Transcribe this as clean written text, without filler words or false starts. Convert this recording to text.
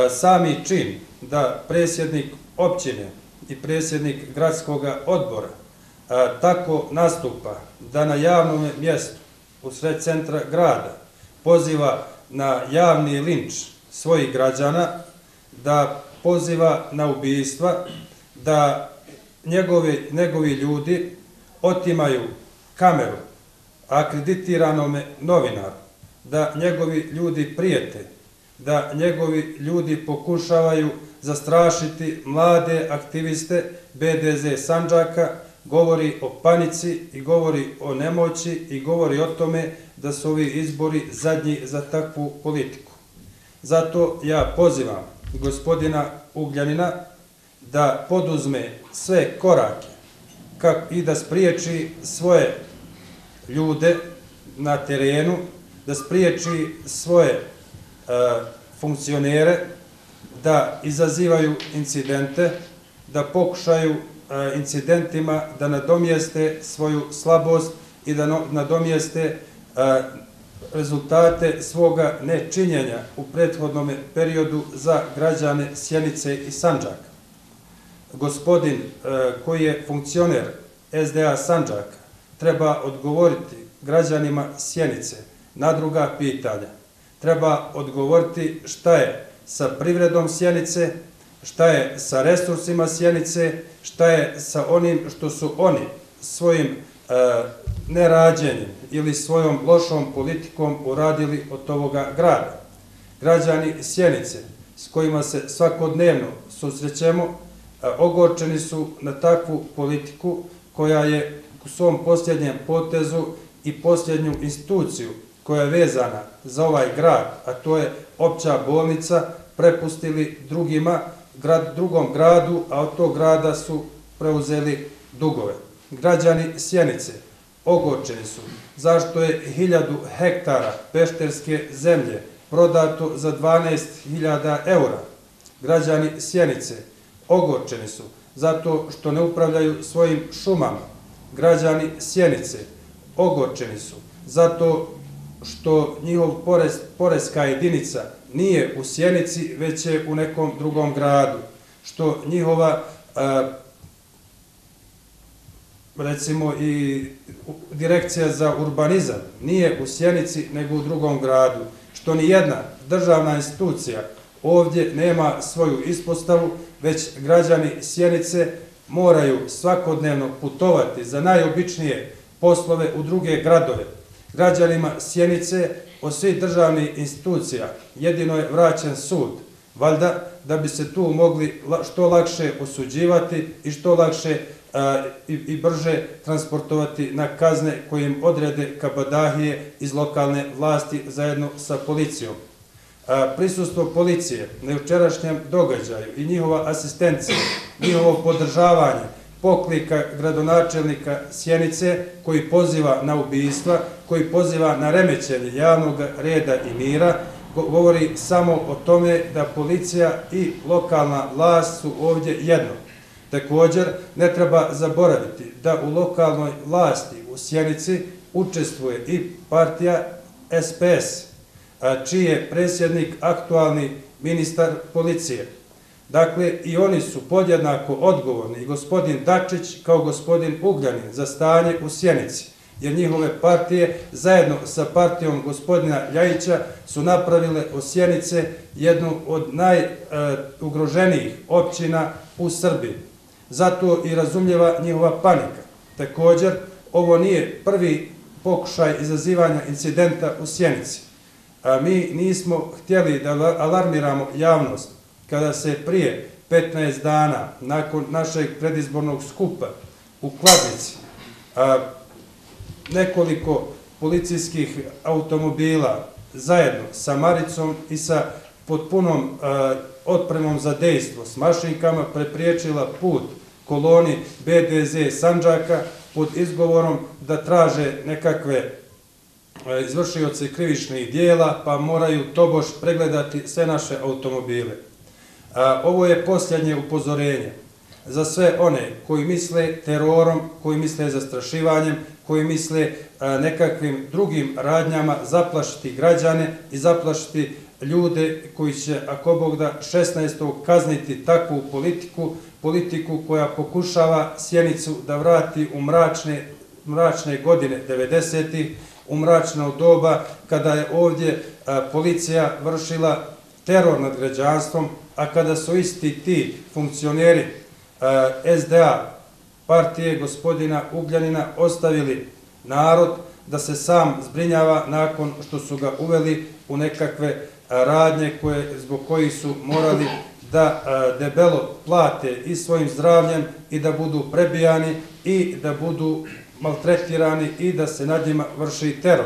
Sami čin da predsjednik općine i predsjednik gradskog odbora tako nastupa da na javnom mjestu u sred centra grada poziva na javni linč svojih građana, da poziva na ubijstva, da njegovi ljudi otimaju kameru akreditiranom novinaru, da njegovi ljudi prijete, da njegovi ljudi pokušavaju zastrašiti mlade aktiviste BDZ Sandžaka, govori o panici i govori o nemoći i govori o tome da su ovi izbori zadnji za takvu politiku. Zato ja pozivam gospodina Ugljanina da poduzme sve korake i da spriječi svoje ljude na terenu, da spriječi svoje funkcionere da izazivaju incidente, da pokušaju incidentima da nadomjeste svoju slabost i da nadomjeste rezultate svoga nečinjenja u prethodnom periodu za građane Sjenice i Sandžaka. Gospodin koji je funkcioner SDA Sandžaka treba odgovoriti građanima Sjenice na druga pitanja. Treba odgovoriti šta je sa privredom Sjenice, šta je sa resursima Sjenice, šta je sa onim što su oni svojim nerađenjem ili svojom lošom politikom uradili od ovoga grada. Građani Sjenice s kojima se svakodnevno susrećemo ogorčeni su na takvu politiku koja je u svom posljednjem potezu i posljednju instituciju koja je vezana za ovaj grad, a to je opća bolnica, prepustili drugom gradu, a od tog grada su preuzeli dugove. Građani Sjenice ogorčeni su zašto je 1000 hektara pešterske zemlje prodato za 12.000 eura. Građani Sjenice ogorčeni su zato što ne upravljaju svojim šumama. Građani Sjenice ogorčeni su zato što njihov poreska jedinica nije u Sjenici, već je u nekom drugom gradu, što njihova, recimo, i direkcija za urbanizam nije u Sjenici, nego u drugom gradu, što ni jedna državna institucija ovdje nema svoju ispostavu, već građani Sjenice moraju svakodnevno putovati za najobičnije poslove u druge gradove. Građanima Sjenice od svih državnih institucija jedino je vraćen sud, valjda da bi se tu mogli što lakše osuđivati i što lakše i brže transportovati na kazne koje im odrede kabadahije iz lokalne vlasti zajedno sa policijom. Prisustvo policije na jučerašnjem događaju i njihova asistencija, njihovo podržavanje poklika gradonačelnika Sjenice koji poziva na ubijstva, koji poziva na remećenje javnog reda i mira, govori samo o tome da policija i lokalna vlast su ovdje jedno. Također, ne treba zaboraviti da u lokalnoj vlasti u Sjenici učestvuje i partija SPS, čiji je predsjednik aktualni ministar policije. Dakle, i oni su podjednako odgovorni, i gospodin Dačić kao gospodin Ugljanin, za stanje u Sjenici, jer njihove partije zajedno sa partijom gospodina Ljajića su napravile od Sjenice jednu od najugroženijih općina u Srbiji. Zato i razumljeva njihova panika. Također, ovo nije prvi pokušaj izazivanja incidenta u Sjenici. Mi nismo htjeli da alarmiramo javnost kada se prije 15 dana nakon našeg predizbornog skupa u Kladnici nekoliko policijskih automobila zajedno sa maricom i sa potpunom otpremom za dejstvo s mašinkama prepriječila put koloni BDZ Sandžaka pod izgovorom da traže nekakve izvršioce krivičnih dijela, pa moraju tobož pregledati sve naše automobile. Ovo je posljednje upozorenje za sve one koji misle terorom, koji misle zastrašivanjem, koji misle nekakvim drugim radnjama zaplašiti građane i zaplašiti ljude koji će, ako Bog da, 16. kazniti takvu politiku koja pokušava Sjenicu da vrati u mračne godine 90-ih, u mračno doba kada je ovdje policija vršila teror nad građanstvom, a kada su isti ti funkcioneri SDA partije gospodina Ugljanina ostavili narod da se sam zbrinjava nakon što su ga uveli u nekakve radnje zbog kojih su morali da debelo plate i svojim zdravljem i da budu prebijani i da budu maltretirani i da se nad njima vrši teror.